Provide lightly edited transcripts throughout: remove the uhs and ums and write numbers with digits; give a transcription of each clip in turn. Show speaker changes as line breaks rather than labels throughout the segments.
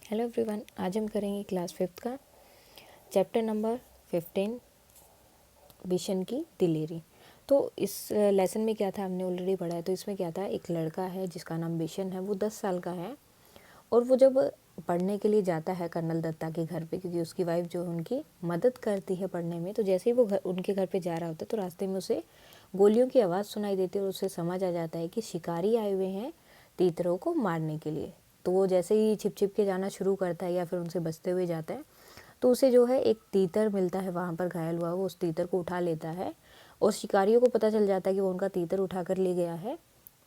Hello everyone, आज हम करेंगे क्लास 5th का चैप्टर नंबर 15 बिशन की दिलेरी। तो इस लेसन में क्या था हमने ऑलरेडी पढ़ा है। तो इसमें क्या था, एक लड़का है जिसका नाम बिशन है, वो 10 साल का है और वो जब पढ़ने के लिए जाता है कर्नल दत्ता के घर पे, क्योंकि उसकी वाइफ जो है उनकी मदद करती है पढ़ने में। तो जैसे ही वो उनके घर पे जा रहा होता है तो रास्ते में उसे गोलियों की आवाज़ सुनाई देती है और उसे समझ आ जाता है कि शिकारी आए हुए हैं तीतरों को मारने के लिए। तो वो जैसे ही छिप छिप के जाना शुरू करता है या फिर उनसे बचते हुए जाता है तो उसे जो है एक तीतर मिलता है वहाँ पर घायल हुआ। वो उस तीतर को उठा लेता है और शिकारियों को पता चल जाता है कि वो उनका तीतर उठा कर ले गया है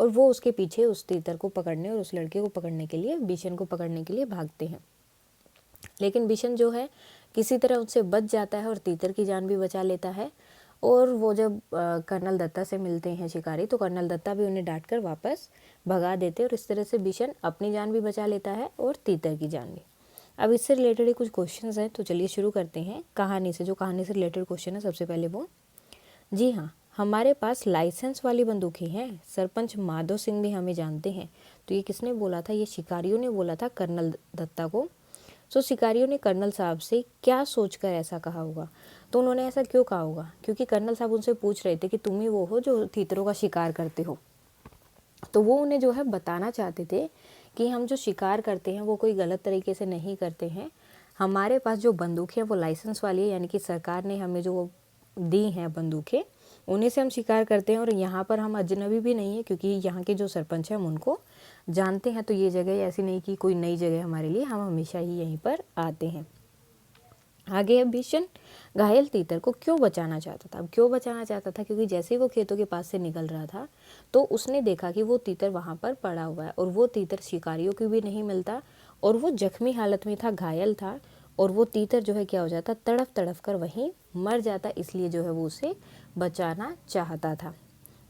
और वो उसके पीछे उस तीतर को पकड़ने और उस लड़के को पकड़ने के लिए, बिशन को पकड़ने के लिए भागते हैं। लेकिन बिशन जो है किसी तरह उससे बच जाता है और तीतर की जान भी बचा लेता है। और वो जब कर्नल दत्ता से मिलते हैं शिकारी, तो कर्नल दत्ता भी उन्हें डांट कर वापस भगा देते हैं और इस तरह से बिशन अपनी जान भी बचा लेता है और तीतर की जान भी। अब इससे रिलेटेड ही कुछ क्वेश्चंस हैं, तो चलिए शुरू करते हैं कहानी से। जो कहानी से रिलेटेड क्वेश्चन है सबसे पहले वो, जी हाँ, हमारे पास लाइसेंस वाली बंदूकें हैं, सरपंच माधो सिंह भी हमें जानते हैं। तो ये किसने बोला था? ये शिकारियों ने बोला था कर्नल दत्ता को। सो शिकारियों ने कर्नल साहब से क्या सोचकर ऐसा कहा होगा? तो उन्होंने ऐसा क्यों कहा होगा? क्योंकि कर्नल साहब उनसे पूछ रहे थे कि तुम ही वो हो जो तीतरों का शिकार करते हो। तो वो उन्हें जो है बताना चाहते थे कि हम जो शिकार करते हैं वो कोई गलत तरीके से नहीं करते हैं। हमारे पास जो बंदूकें हैं वो लाइसेंस वाली है, यानी कि सरकार ने हमें जो दी हैं बंदूकें, उन्हीं से हम शिकार करते हैं। और यहाँ पर हम अजनबी भी नहीं है, क्योंकि यहाँ के जो सरपंच हैं हम उनको जानते हैं। तो ये जगह ऐसी नहीं कि कोई नई जगह हमारे लिए, हम हमेशा ही यहीं पर आते हैं। आगे है, भीषण घायल तीतर को क्यों बचाना चाहता था? अब क्यों बचाना चाहता था? क्योंकि जैसे ही वो खेतों के पास से निकल रहा था तो उसने देखा कि वो तीतर वहाँ पर पड़ा हुआ है और वो तीतर शिकारियों को भी नहीं मिलता और वो जख्मी हालत में था, घायल था। और वो तीतर जो है क्या हो जाता, तड़फ तड़फ कर वहीं मर जाता। इसलिए जो है वो उसे बचाना चाहता था।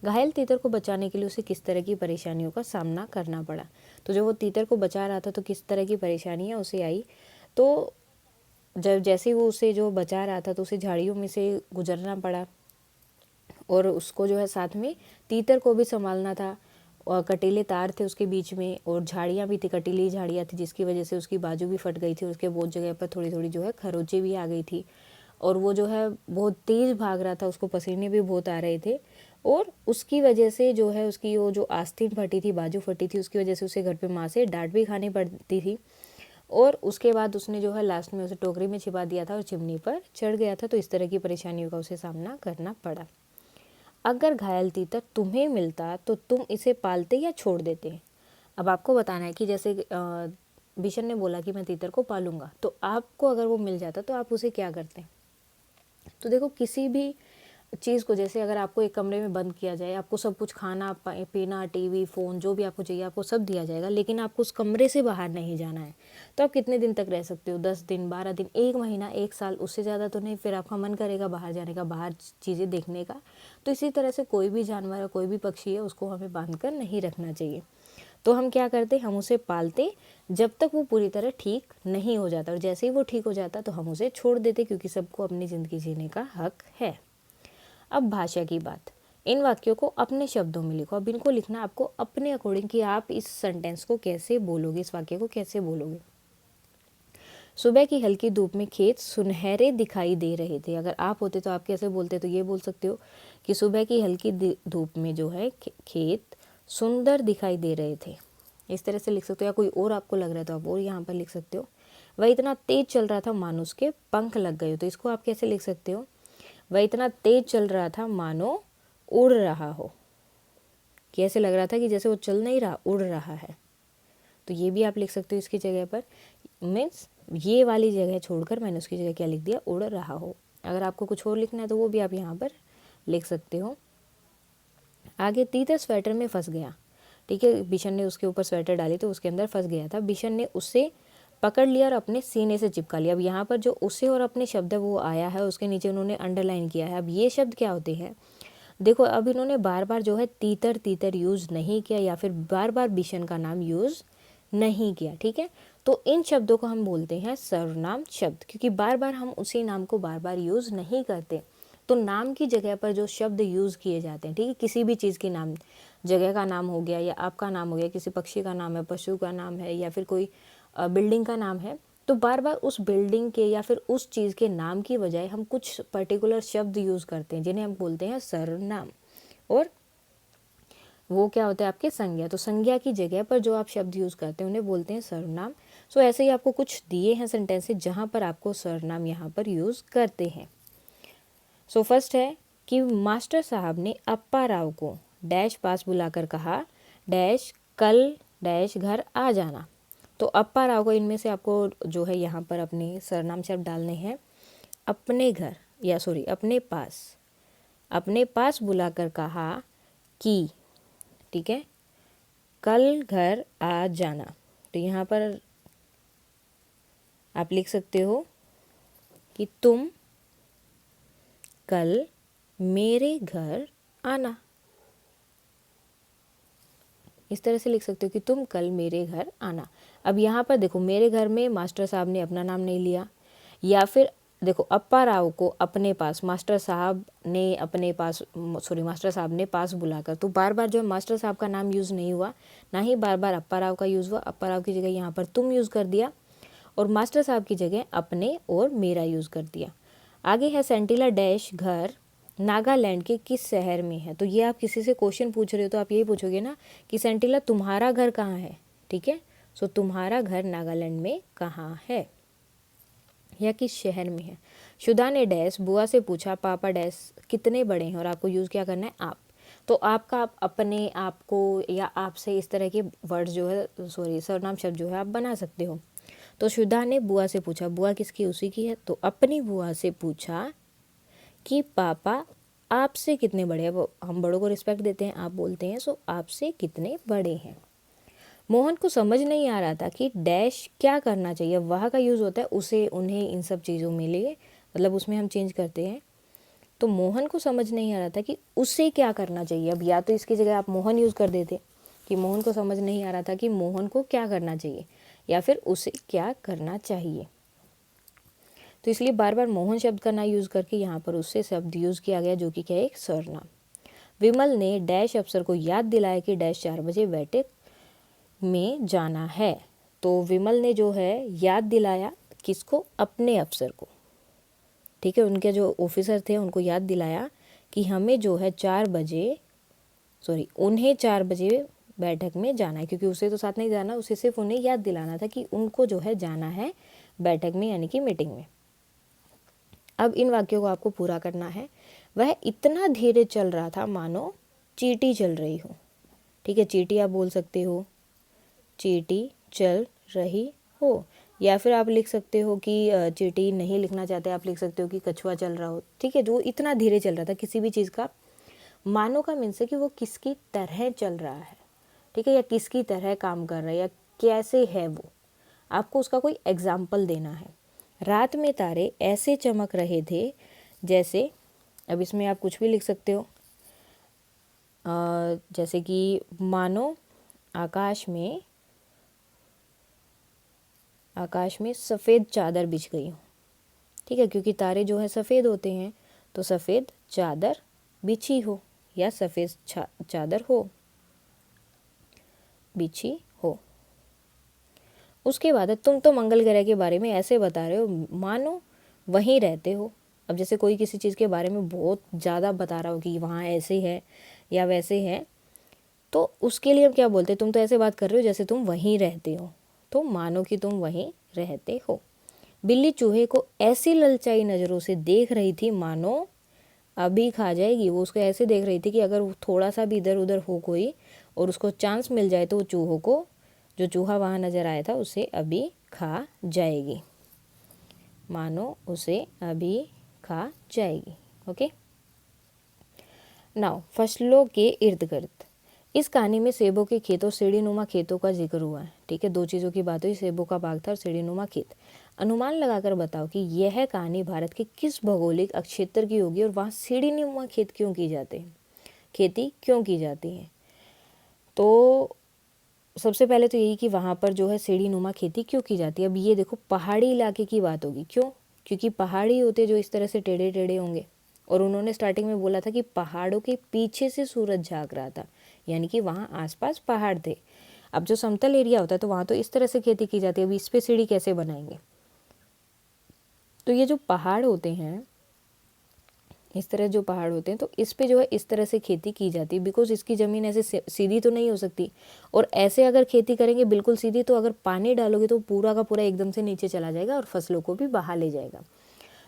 घायल तीतर को बचाने के लिए उसे किस तरह की परेशानियों का सामना करना पड़ा? तो जब वो तीतर को बचा रहा था तो किस तरह की परेशानियाँ उसे आई? तो जब जैसे वो उसे जो बचा रहा था तो उसे झाड़ियों में से गुजरना पड़ा और उसको जो है साथ में तीतर को भी संभालना था। और कटीले तार थे उसके बीच में और झाड़ियाँ भी थी, कटीली झाड़ियाँ थी, जिसकी वजह से उसकी बाजू भी फट गई थी। उसके बहुत जगह पर थोड़ी थोड़ी जो है खरोंचें भी आ गई थी और वो जो है बहुत तेज़ भाग रहा था, उसको पसीने भी बहुत आ रहे थे। और उसकी वजह से जो है उसकी वो जो आस्तीन फटी थी, बाजू फटी थी, उसकी वजह से उसे घर पे माँ से डांट भी खानी पड़ती थी। और उसके बाद उसने जो है लास्ट में उसे टोकरी में छिपा दिया था और चिमनी पर चढ़ गया था। तो इस तरह की परेशानियों का उसे सामना करना पड़ा। अगर घायल तीतर तुम्हें मिलता तो तुम इसे पालते या छोड़ देते? अब आपको बताना है कि जैसे बिशन ने बोला कि मैं तीतर को पालूंगा, तो आपको अगर वो मिल जाता तो आप उसे क्या करते? तो देखो, किसी भी चीज़ को, जैसे अगर आपको एक कमरे में बंद किया जाए, आपको सब कुछ खाना पीना, टीवी, फ़ोन, जो भी आपको चाहिए आपको सब दिया जाएगा, लेकिन आपको उस कमरे से बाहर नहीं जाना है, तो आप कितने दिन तक रह सकते हो? 10 दिन, 12 दिन, 1 महीना, 1 साल, उससे ज़्यादा तो नहीं। फिर आपका मन करेगा बाहर जाने का, बाहर चीज़ें देखने का। तो इसी तरह से कोई भी जानवर है, कोई भी पक्षी है, उसको हमें बांध कर नहीं रखना चाहिए। तो हम क्या करते, हम उसे पालते जब तक वो पूरी तरह ठीक नहीं हो जाता, और जैसे ही वो ठीक हो जाता तो हम उसे छोड़ देते, क्योंकि सबको अपनी ज़िंदगी जीने का हक है। अब भाषा की बात, इन वाक्यों को अपने शब्दों में लिखो। अब इनको लिखना आपको अपने अकॉर्डिंग कि आप इस सेंटेंस को कैसे बोलोगे, इस वाक्य को कैसे बोलोगे। सुबह की हल्की धूप में खेत सुनहरे दिखाई दे रहे थे। अगर आप होते तो आप कैसे बोलते? तो ये बोल सकते हो कि सुबह की हल्की धूप में जो है खेत सुंदर दिखाई दे रहे थे। इस तरह से लिख सकते हो, या कोई और आपको लग रहा है तो आप और यहाँ पर लिख सकते हो। वह इतना तेज चल रहा था मानो उसके पंख लग गए। तो इसको आप कैसे लिख सकते हो? वह इतना तेज चल रहा था मानो उड़ रहा हो। कैसे लग रहा था कि जैसे वो चल नहीं रहा, उड़ रहा है। तो ये भी आप लिख सकते हो इसकी जगह पर। मीन्स ये वाली जगह छोड़कर मैंने उसकी जगह क्या लिख दिया, उड़ रहा हो। अगर आपको कुछ और लिखना है तो वो भी आप यहाँ पर लिख सकते हो। आगे, तीतर स्वेटर में फंस गया। ठीक है, बिशन ने उसके ऊपर स्वेटर डाली तो उसके अंदर फंस गया था। बिशन ने उससे पकड़ लिया और अपने सीने से चिपका लिया। अब यहाँ पर जो उसे और अपने शब्द है वो आया है, उसके नीचे उन्होंने अंडरलाइन किया है। अब ये शब्द क्या होते हैं? देखो, अब इन्होंने बार बार जो है तीतर तीतर यूज़ नहीं किया या फिर बार बार बिशन का नाम यूज़ नहीं किया। ठीक है, तो इन शब्दों को हम बोलते हैं सर्वनाम शब्द, क्योंकि बार बार हम उसी नाम को बार बार यूज़ नहीं करते। तो नाम की जगह पर जो शब्द यूज़ किए जाते हैं, ठीक है, किसी भी चीज़ की नाम, जगह का नाम हो गया या आपका नाम हो गया, किसी पक्षी का नाम है, पशु का नाम है, या फिर कोई बिल्डिंग का नाम है, तो बार बार उस बिल्डिंग के या फिर उस चीज़ के नाम की बजाय हम कुछ पर्टिकुलर शब्द यूज़ करते हैं जिन्हें हम बोलते हैं सर्वनाम, और वो क्या होता है आपके संज्ञा। तो संज्ञा की जगह पर जो आप शब्द यूज़ करते हैं उन्हें बोलते हैं सर्वनाम। सो ऐसे ही आपको कुछ दिए हैं सेंटेंसेस जहाँ पर आपको सर्वनाम यहाँ पर यूज़ करते हैं। सो फर्स्ट है कि मास्टर साहब ने अप्पा राव को डैश पास बुलाकर कहा डैश कल डैश घर आ जाना। तो अप्पा राव को इनमें से आपको जो है यहाँ पर अपने सर्वनाम शब्द डालने हैं। अपने घर या सॉरी अपने पास बुलाकर कहा कि, ठीक है, कल घर आ जाना। तो यहाँ पर आप लिख सकते हो कि तुम कल मेरे घर आना। इस तरह से लिख सकते हो कि तुम कल मेरे घर आना। अब यहाँ पर देखो मेरे घर में मास्टर साहब ने अपना नाम नहीं लिया, या फिर देखो अप्पा राव को अपने पास मास्टर साहब ने पास बुलाकर, तो बार बार जो मास्टर साहब का नाम यूज़ नहीं हुआ, ना ही बार बार अप्पा राव का यूज़ हुआ। अप्पा राव की जगह यहाँ पर तुम यूज़ कर दिया और मास्टर साहब की जगह अपने और मेरा यूज़ कर दिया। आगे है सेंटिला डैश घर नागालैंड के किस शहर में है। तो ये आप किसी से क्वेश्चन पूछ रहे हो तो आप यही पूछोगे ना कि सेंटिला तुम्हारा घर कहाँ है, ठीक है। सो तुम्हारा घर नागालैंड में कहाँ है या किस शहर में है। शुदा ने डैश बुआ से पूछा पापा डैश कितने बड़े हैं, और आपको यूज़ क्या करना है आप। तो आपका आप अपने आप को या आपसे इस तरह के वर्ड जो है सर्वनाम शब्द जो है आप बना सकते हो। तो शुदा ने बुआ से पूछा, बुआ किसकी, उसी की है, तो अपनी बुआ से पूछा कि पापा आपसे कितने बड़े हैं। वो हम बड़ों को रिस्पेक्ट देते हैं, आप बोलते हैं, सो आपसे कितने बड़े हैं। मोहन को समझ नहीं आ रहा था कि डैश क्या करना चाहिए। वह का यूज़ होता है उसे, उन्हें, इन सब चीज़ों में लिए, मतलब उसमें हम चेंज करते हैं। तो मोहन को समझ नहीं आ रहा था कि उसे क्या करना चाहिए। अब या तो इसकी जगह आप मोहन यूज़ कर देते कि मोहन को समझ नहीं आ रहा था कि मोहन को क्या करना चाहिए, या फिर उसे क्या करना चाहिए। तो इसलिए बार बार मोहन शब्द का ना यूज़ करके यहाँ पर उससे शब्द यूज़ किया गया जो कि क्या है, एक सर्वनाम। विमल ने डैश अफसर को याद दिलाया कि डैश 4 बजे बैठक में जाना है। तो विमल ने जो है याद दिलाया किसको, अपने अफसर को, ठीक है, उनके जो ऑफिसर थे उनको याद दिलाया कि हमें जो है उन्हें 4 बजे बैठक में जाना है, क्योंकि उसे तो साथ नहीं जाना, उसे सिर्फ उन्हें याद दिलाना था कि उनको जो है जाना है बैठक में, यानी कि मीटिंग में। अब इन वाक्यों को आपको पूरा करना है। वह इतना धीरे चल रहा था मानो चींटी चल रही हो, ठीक है, चींटी आप बोल सकते हो, चींटी चल रही हो, या फिर आप लिख सकते हो कि चींटी नहीं लिखना चाहते, आप लिख सकते हो कि कछुआ चल रहा हो, ठीक है। जो इतना धीरे चल रहा था, किसी भी चीज़ का मानो का मीन्स है कि वो किसकी तरह चल रहा है, ठीक है, या किसकी तरह काम कर रहा है, या कैसे है वो, आपको उसका कोई एग्जाम्पल देना है। रात में तारे ऐसे चमक रहे थे जैसे, अब इसमें आप कुछ भी लिख सकते हो, जैसे कि मानो आकाश में सफ़ेद चादर बिछ गई हो, ठीक है, क्योंकि तारे जो है सफ़ेद होते हैं, तो सफ़ेद चादर बिछी हो या सफ़ेद चादर हो, बिछी हो। उसके बाद तुम तो मंगल ग्रह के बारे में ऐसे बता रहे हो मानो वहीं रहते हो। अब जैसे कोई किसी चीज़ के बारे में बहुत ज़्यादा बता रहा हो कि वहाँ ऐसे है या वैसे है, तो उसके लिए हम क्या बोलते हैं, तुम तो ऐसे बात कर रहे हो जैसे तुम वहीं रहते हो, तो मानो कि तुम वहीं रहते हो। बिल्ली चूहे को ऐसी ललचाई नज़रों से देख रही थी मानो अभी खा जाएगी। वो उसको ऐसे देख रही थी कि अगर थोड़ा सा भी इधर उधर हो कोई और उसको चांस मिल जाए तो वो चूहों को, जो चूहा वहाँ नज़र आया था, उसे अभी खा जाएगी, मानो उसे अभी खा जाएगी। ओके, नाउ फसलों के इर्द गिर्द। इस कहानी में सेबों के खेत और सीढ़ीनुमा खेतों का जिक्र हुआ है, ठीक है, दो चीज़ों की बात हुई, सेबों का बाग था और सीढ़ीनुमा खेत। अनुमान लगाकर बताओ कि यह कहानी भारत के किस भौगोलिक क्षेत्र की होगी और वहाँ सीढ़ीनुमा खेत क्यों की जाते हैं, खेती क्यों की जाती है। तो सबसे पहले तो यही कि वहाँ पर जो है सीढ़ीनुमा खेती क्यों की जाती है। अब ये देखो पहाड़ी इलाके की बात होगी, क्यों, क्योंकि पहाड़ी होते जो इस तरह से टेढ़े टेढ़े होंगे, और उन्होंने स्टार्टिंग में बोला था कि पहाड़ों के पीछे से सूरज झाँक रहा था, यानी कि वहाँ आसपास पहाड़ थे। अब जो समतल एरिया होता है तो वहाँ तो इस तरह से खेती की जाती है, अब इस पे सीढ़ी कैसे बनाएंगे। तो ये जो पहाड़ होते हैं, इस तरह जो पहाड़ होते हैं तो इस पे जो है इस तरह से खेती की जाती है, बिकॉज इसकी ज़मीन ऐसे सीधी तो नहीं हो सकती, और ऐसे अगर खेती करेंगे बिल्कुल सीधी तो अगर पानी डालोगे तो पूरा का पूरा एकदम से नीचे चला जाएगा और फसलों को भी बहा ले जाएगा।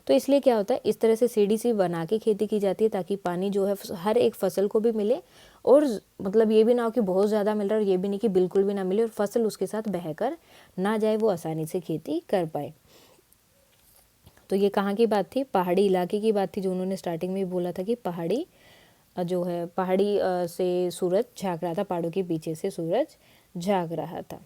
तो इसलिए क्या होता है, इस तरह से सीढ़ी सी बना के खेती की जाती है ताकि पानी जो है हर एक फसल को भी मिले, और मतलब ये भी ना हो कि बहुत ज़्यादा मिल रहा है और ये भी नहीं कि बिल्कुल भी ना मिले और फसल उसके साथ बहकर ना जाए, वो आसानी से खेती कर पाए। तो ये कहाँ की बात थी, पहाड़ी इलाके की बात थी, जो उन्होंने स्टार्टिंग में बोला था कि पहाड़ी जो है पहाड़ी से सूरज झाँक रहा था, पहाड़ों के पीछे से सूरज झाँक रहा था।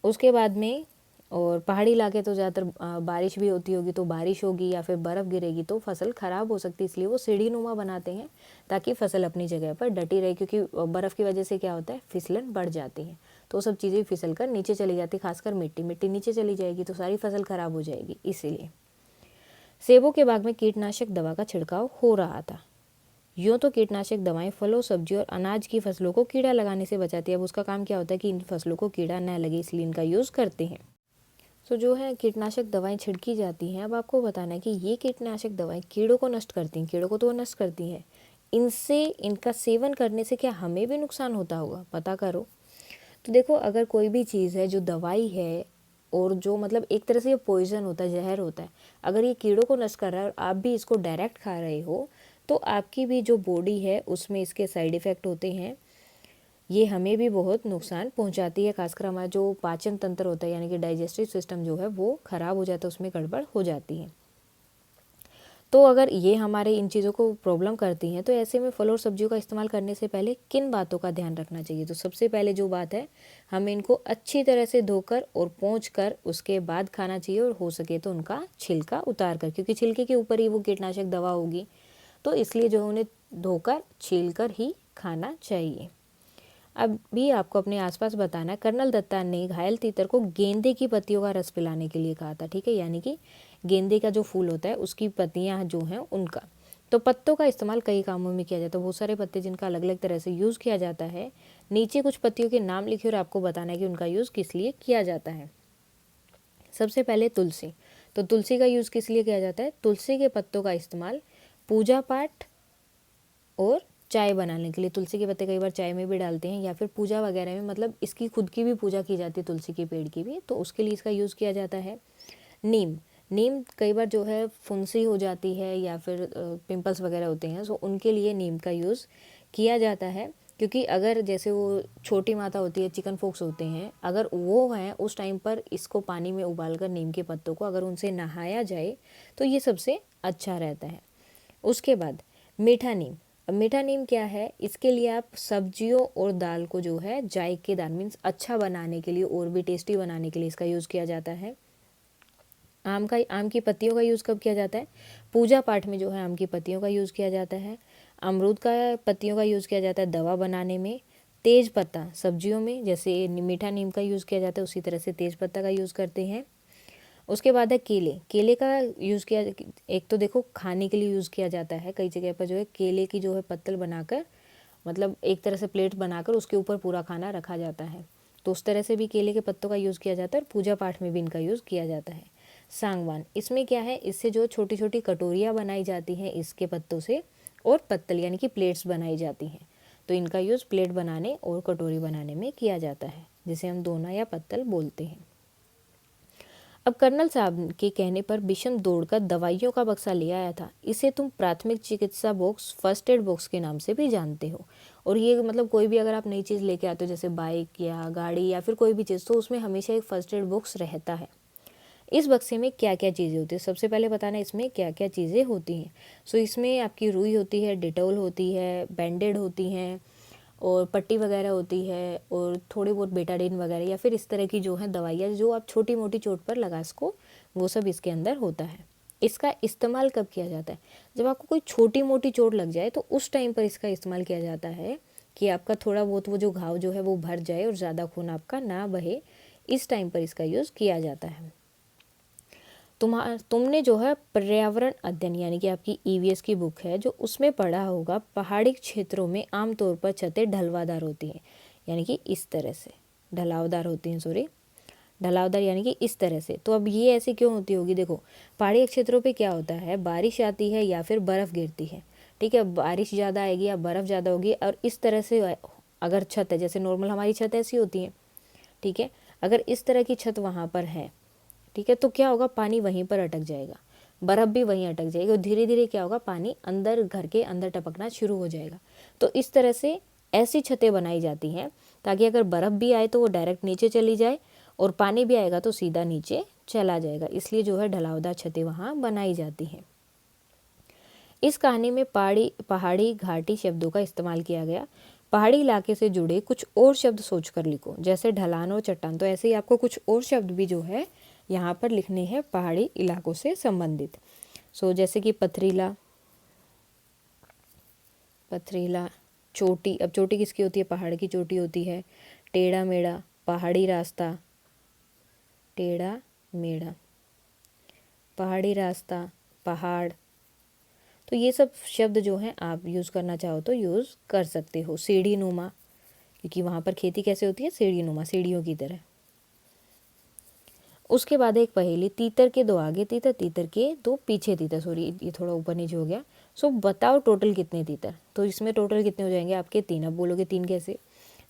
उसके बाद में, और पहाड़ी इलाके तो ज़्यादातर बारिश भी होती होगी, तो बारिश होगी या फिर बर्फ़ गिरेगी तो फसल ख़राब हो सकती है, इसलिए वो सीढ़ी नुमा बनाते हैं ताकि फसल अपनी जगह पर डटी रहे, क्योंकि बर्फ़ की वजह से क्या होता है, फिसलन बढ़ जाती है, तो सब चीज़ें फिसल कर नीचे चली जाती है, खासकर मिट्टी नीचे चली जाएगी तो सारी फसल ख़राब हो जाएगी। इसीलिए सेबों के बाग में कीटनाशक दवा का छिड़काव हो रहा था। यूँ तो कीटनाशक दवाएं फलों, सब्जी और अनाज की फसलों को कीड़ा लगाने से बचाती है। अब उसका काम क्या होता है कि इन फसलों को कीड़ा न लगे, इसलिए इनका यूज़ करते हैं। तो जो है कीटनाशक दवाएं छिड़की जाती हैं। अब आपको बताना है कि ये कीटनाशक दवाएं कीड़ों को नष्ट करती हैं, कीड़ों को तो वो नष्ट करती हैं, इनसे इनका सेवन करने से क्या हमें भी नुकसान होता होगा, पता करो। तो देखो, अगर कोई भी चीज़ है जो दवाई है और जो मतलब एक तरह से ये पॉइजन होता है, जहर होता है, अगर ये कीड़ों को नष्ट कर रहा है और आप भी इसको डायरेक्ट खा रहे हो तो आपकी भी जो बॉडी है उसमें इसके साइड इफ़ेक्ट होते हैं, ये हमें भी बहुत नुकसान पहुंचाती है। खासकर हमारा जो पाचन तंत्र होता है यानी कि डाइजेस्टिव सिस्टम जो है वो ख़राब हो जाता है, उसमें गड़बड़ हो जाती है। तो अगर ये हमारे इन चीज़ों को प्रॉब्लम करती हैं तो ऐसे में फल और सब्जियों का इस्तेमाल करने से पहले किन बातों का ध्यान रखना चाहिए। तो सबसे पहले जो बात है, हमें इनको अच्छी तरह से धोकर और पोंछ कर उसके बाद खाना चाहिए, और हो सके तो उनका छिलका उतार कर, क्योंकि छिलके के ऊपर ही वो कीटनाशक दवा होगी, तो इसलिए जो उन्हें धोकर छील कर ही खाना चाहिए। अब भी आपको अपने आसपास बताना है, कर्नल दत्ता ने घायल तीतर को गेंदे की पत्तियों का रस पिलाने के लिए कहा था, ठीक है, यानी कि गेंदे का जो फूल होता है उसकी पत्तियां जो हैं उनका। तो पत्तों का इस्तेमाल कई कामों में किया जाता है, बहुत सारे पत्ते जिनका अलग अलग तरह से यूज़ किया जाता है। नीचे कुछ पत्तियों के नाम लिखे और आपको बताना है कि उनका यूज़ किस लिए किया जाता है। सबसे पहले तुलसी। तो तुलसी का यूज़ किस लिए किया जाता है, तुलसी के पत्तों का इस्तेमाल पूजा पाठ और चाय बनाने के लिए। तुलसी के पत्ते कई बार चाय में भी डालते हैं या फिर पूजा वगैरह में, मतलब इसकी खुद की भी पूजा की जाती है तुलसी के पेड़ की भी, तो उसके लिए इसका यूज़ किया जाता है। नीम, नीम कई बार जो है फुंसी हो जाती है या फिर पिंपल्स वगैरह होते हैं, सो उनके लिए नीम का यूज़ किया जाता है, क्योंकि अगर जैसे वो छोटी माता होती है, चिकन पॉक्स होते हैं, अगर वो हैं उस टाइम पर इसको पानी में उबाल कर नीम के पत्तों को अगर उनसे नहाया जाए तो ये सबसे अच्छा रहता है। उसके बाद मीठा नीम। अब मीठा नीम क्या है, इसके लिए आप सब्जियों और दाल को जो है जायकेदार मीन्स अच्छा बनाने के लिए और भी टेस्टी बनाने के लिए इसका यूज़ किया जाता है। आम की पत्तियों का यूज़ कब किया जाता है, पूजा पाठ में जो है आम की पत्तियों का यूज़ किया जाता है। अमरूद का पत्तियों का यूज़ किया जाता है दवा बनाने में। तेज पत्ता सब्जियों में, जैसे मीठा नीम का यूज़ किया जाता है उसी तरह से तेज पत्ता का यूज़ करते हैं। उसके बाद है केले। केले का यूज़ किया, एक तो देखो खाने के लिए यूज़ किया जाता है, कई जगह पर जो है केले की जो है पत्तल बनाकर, मतलब एक तरह से प्लेट बनाकर उसके ऊपर पूरा खाना रखा जाता है, तो उस तरह से भी केले के पत्तों का यूज़ किया जाता है और पूजा पाठ में भी इनका यूज़ किया जाता है। सांगवान, इसमें क्या है, इससे जो छोटी छोटी कटोरियाँ बनाई जाती हैं इसके पत्तों से, और पत्तल यानी कि प्लेट्स बनाई जाती हैं, तो इनका यूज़ प्लेट बनाने और कटोरी बनाने में किया जाता है, जिसे हम दोना या पत्तल बोलते हैं। अब कर्नल साहब के कहने पर बिशन दौड़कर दवाइयों का बक्सा ले आया था। इसे तुम प्राथमिक चिकित्सा बॉक्स, फर्स्ट एड बॉक्स के नाम से भी जानते हो। और ये मतलब कोई भी अगर आप नई चीज़ लेके आते हो, जैसे बाइक या गाड़ी या फिर कोई भी चीज़, तो उसमें हमेशा एक फर्स्ट एड बॉक्स रहता है। इस बक्से में क्या क्या चीज़ें होती है, सबसे पहले बताना इसमें क्या क्या चीज़ें होती हैं। सो इसमें आपकी रुई होती है, डिटॉल होती है, बैंडेड होती हैं, और पट्टी वगैरह होती है, और थोड़ी बहुत बेटाडीन वगैरह या फिर इस तरह की जो है दवाइयाँ जो आप छोटी मोटी चोट पर लगा सको, वो सब इसके अंदर होता है। इसका इस्तेमाल कब किया जाता है, जब आपको कोई छोटी मोटी चोट लग जाए तो उस टाइम पर इसका इस्तेमाल किया जाता है, कि आपका थोड़ा बहुत वो जो घाव जो है वो भर जाए और ज़्यादा खून आपका ना बहे, इस टाइम पर इसका यूज़ किया जाता है। तुमने जो है पर्यावरण अध्ययन यानी कि आपकी ईवीएस की बुक है जो उसमें पढ़ा होगा पहाड़ी क्षेत्रों में आमतौर पर छतें ढलवादार होती हैं, यानी कि इस तरह से ढलावदार होती हैं, सॉरी ढलावदार यानी कि इस तरह से। तो अब ये ऐसी क्यों होती होगी? देखो पहाड़ी क्षेत्रों पे क्या होता है, बारिश आती है या फिर बर्फ़ गिरती है, ठीक है, बारिश ज़्यादा आएगी या बर्फ़ ज़्यादा होगी, और इस तरह से अगर छत है, जैसे नॉर्मल हमारी छत ऐसी होती है, ठीक है, अगर इस तरह की छत वहाँ पर है, ठीक है, तो क्या होगा, पानी वहीं पर अटक जाएगा, बर्फ़ भी वहीं अटक जाएगी और धीरे धीरे क्या होगा, पानी अंदर घर के अंदर टपकना शुरू हो जाएगा। तो इस तरह से ऐसी छतें बनाई जाती हैं ताकि अगर बर्फ़ भी आए तो वो डायरेक्ट नीचे चली जाए और पानी भी आएगा तो सीधा नीचे चला जाएगा, इसलिए जो है ढलावदार छतें वहाँ बनाई जाती हैं। इस कहानी में पहाड़ी घाटी शब्दों का इस्तेमाल किया गया। पहाड़ी इलाके से जुड़े कुछ और शब्द सोचकर लिखो, जैसे ढलान और चट्टान। तो ऐसे ही आपको कुछ और शब्द भी जो है यहाँ पर लिखने हैं पहाड़ी इलाकों से संबंधित। जैसे कि पथरीला, चोटी, अब चोटी किसकी होती है, पहाड़ की चोटी होती है। टेढ़ा मेढ़ा, पहाड़ी रास्ता, टेढ़ा मेढ़ा, पहाड़ी रास्ता, पहाड़। तो ये सब शब्द जो हैं आप यूज़ करना चाहो तो यूज़ कर सकते हो। सीढ़ी नुमा, क्योंकि वहाँ पर खेती कैसे होती है, सीढ़ी नुमा, सीढ़ियों की तरह। उसके बाद एक पहेली, तीतर के दो आगे तीतर, तीतर के दो पीछे तीतर, सॉरी ये थोड़ा ऊपर नीचे हो गया। बताओ टोटल कितने तीतर? तो इसमें टोटल कितने हो जाएंगे आपके? 3। अब बोलोगे 3 कैसे?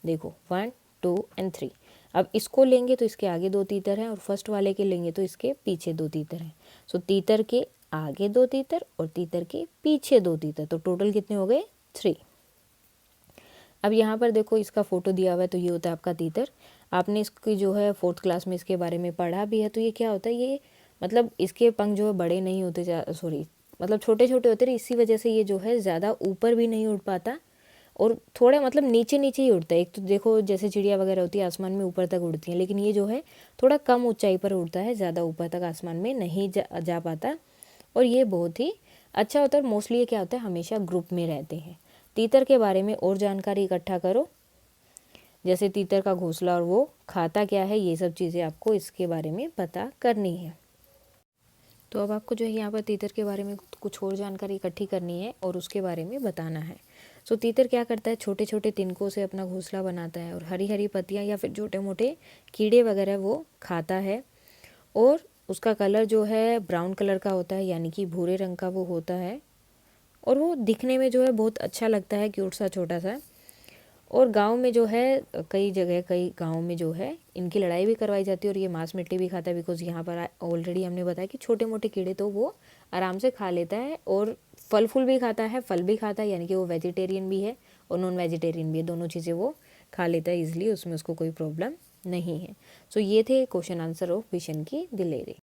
देखो 1, 2 एंड 3। अब इसको लेंगे तो इसके आगे 2 तीतर हैं और फर्स्ट वाले के लेंगे तो इसके पीछे 2 तीतर हैं। तीतर के आगे 2 तीतर और तीतर के पीछे 2 तीतर, तो टोटल कितने हो गए? 3। अब यहाँ पर देखो इसका फोटो दिया हुआ है, तो ये होता है आपका तीतर। आपने इसकी जो है 4th क्लास में इसके बारे में पढ़ा भी है। तो ये क्या होता है, ये मतलब इसके पंख जो है बड़े नहीं होते, सॉरी मतलब छोटे छोटे होते हैं, इसी वजह से ये जो है ज़्यादा ऊपर भी नहीं उड़ पाता और थोड़ा मतलब नीचे नीचे ही उड़ता है। एक तो देखो जैसे चिड़िया वगैरह होती है आसमान में ऊपर तक उड़ती हैं, लेकिन ये जो है थोड़ा कम ऊंचाई पर उड़ता है, ज़्यादा ऊपर तक आसमान में नहीं जा पाता। और ये बहुत ही अच्छा होता है। मोस्टली ये क्या होता है, हमेशा ग्रुप में रहते हैं। तीतर के बारे में और जानकारी इकट्ठा करो, जैसे तीतर का घोंसला और वो खाता क्या है, ये सब चीज़ें आपको इसके बारे में पता करनी है। तो अब आपको जो है यहाँ पर तीतर के बारे में कुछ और जानकारी इकट्ठी करनी है और उसके बारे में बताना है। तीतर क्या करता है, छोटे छोटे तिनकों से अपना घोंसला बनाता है और हरी हरी पत्तियाँ या फिर छोटे मोटे कीड़े वगैरह वो खाता है। और उसका कलर जो है ब्राउन कलर का होता है, यानी कि भूरे रंग का वो होता है। और वो दिखने में जो है बहुत अच्छा लगता है, क्यूट सा छोटा सा। और गांव में जो है कई गांव में जो है इनकी लड़ाई भी करवाई जाती है और ये मांस मिट्टी भी खाता है, बिकॉज यहाँ पर ऑलरेडी हमने बताया कि छोटे मोटे कीड़े तो वो आराम से खा लेता है और फल फूल भी खाता है, फल भी खाता है, यानी कि वो वेजिटेरियन भी है और नॉन वेजिटेरियन भी है, दोनों चीज़ें वो खा लेता है इजली, उसमें उसको कोई प्रॉब्लम नहीं है। ये थे क्वेश्चन आंसर ऑफ विशन की दिलेरी।